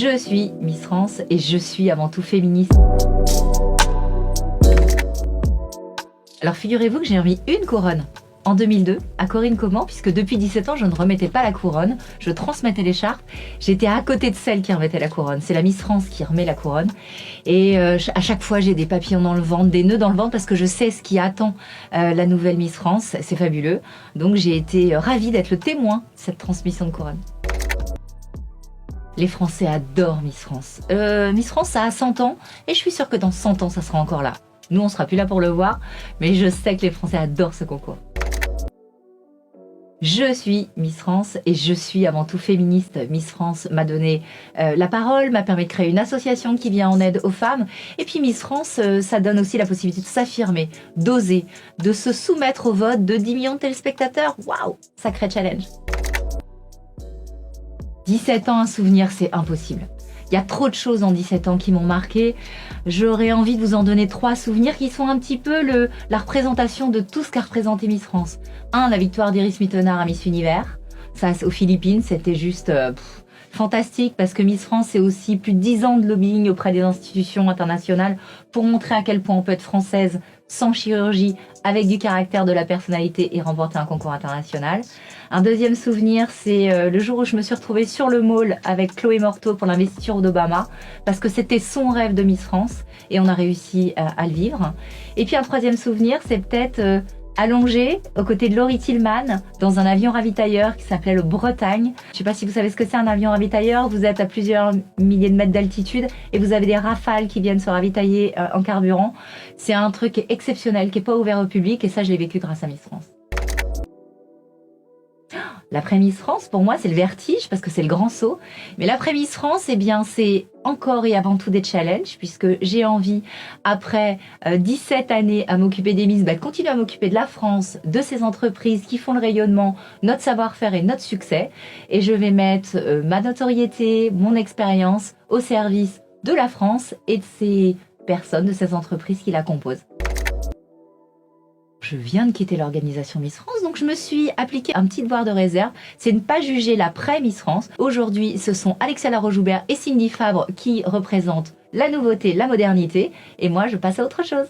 Je suis Miss France et je suis avant tout féministe. Alors figurez-vous que j'ai remis une couronne en 2002 à Corinne Comment, puisque depuis 17 ans je ne remettais pas la couronne, je transmettais l'écharpe, j'étais à côté de celle qui remettait la couronne, c'est la Miss France qui remet la couronne et à chaque fois j'ai des papillons dans le ventre, des nœuds dans le ventre parce que je sais ce qui attend la nouvelle Miss France, c'est fabuleux, donc j'ai été ravie d'être le témoin de cette transmission de couronne. Les Français adorent Miss France. Miss France, ça a 100 ans et je suis sûre que dans 100 ans, ça sera encore là. Nous, on sera plus là pour le voir, mais je sais que les Français adorent ce concours. Je suis Miss France et je suis avant tout féministe. Miss France m'a donné la parole, m'a permis de créer une association qui vient en aide aux femmes. Et puis Miss France, ça donne aussi la possibilité de s'affirmer, d'oser, de se soumettre au vote de 10 millions de téléspectateurs. Waouh, sacré challenge. 17 ans, un souvenir, c'est impossible. Il y a trop de choses en 17 ans qui m'ont marqué. J'aurais envie de vous en donner 3 souvenirs qui sont un petit peu la représentation de tout ce qu'a représenté Miss France. 1, la victoire d'Iris Mittenard à Miss Univers. Ça, aux Philippines, c'était juste fantastique parce que Miss France, c'est aussi plus de 10 ans de lobbying auprès des institutions internationales pour montrer à quel point on peut être française sans chirurgie, avec du caractère, de la personnalité et remporter un concours international. Un deuxième souvenir, c'est le jour où je me suis retrouvée sur le mall avec Chloé Morteau pour l'investiture d'Obama, parce que c'était son rêve de Miss France et on a réussi à le vivre. Et puis un troisième souvenir, c'est peut-être allongée aux côtés de Laurie Tillman dans un avion ravitailleur qui s'appelait le Bretagne. Je ne sais pas si vous savez ce que c'est un avion ravitailleur, vous êtes à plusieurs milliers de mètres d'altitude et vous avez des rafales qui viennent se ravitailler en carburant. C'est un truc exceptionnel qui n'est pas ouvert au public et ça je l'ai vécu grâce à Miss France. L'après Miss France, pour moi, c'est le vertige parce que c'est le grand saut. Mais l'après Miss France, eh bien, c'est encore et avant tout des challenges puisque j'ai envie, après 17 années à m'occuper des Miss, de continuer à m'occuper de la France, de ces entreprises qui font le rayonnement, notre savoir-faire et notre succès. Et je vais mettre ma notoriété, mon expérience au service de la France et de ces personnes, de ces entreprises qui la composent. Je viens de quitter l'organisation Miss France, donc je me suis appliqué un petit devoir de réserve, c'est ne pas juger l'après Miss France. Aujourd'hui, ce sont Alexia Laroche-Joubert et Cindy Fabre qui représentent la nouveauté, la modernité, et moi je passe à autre chose.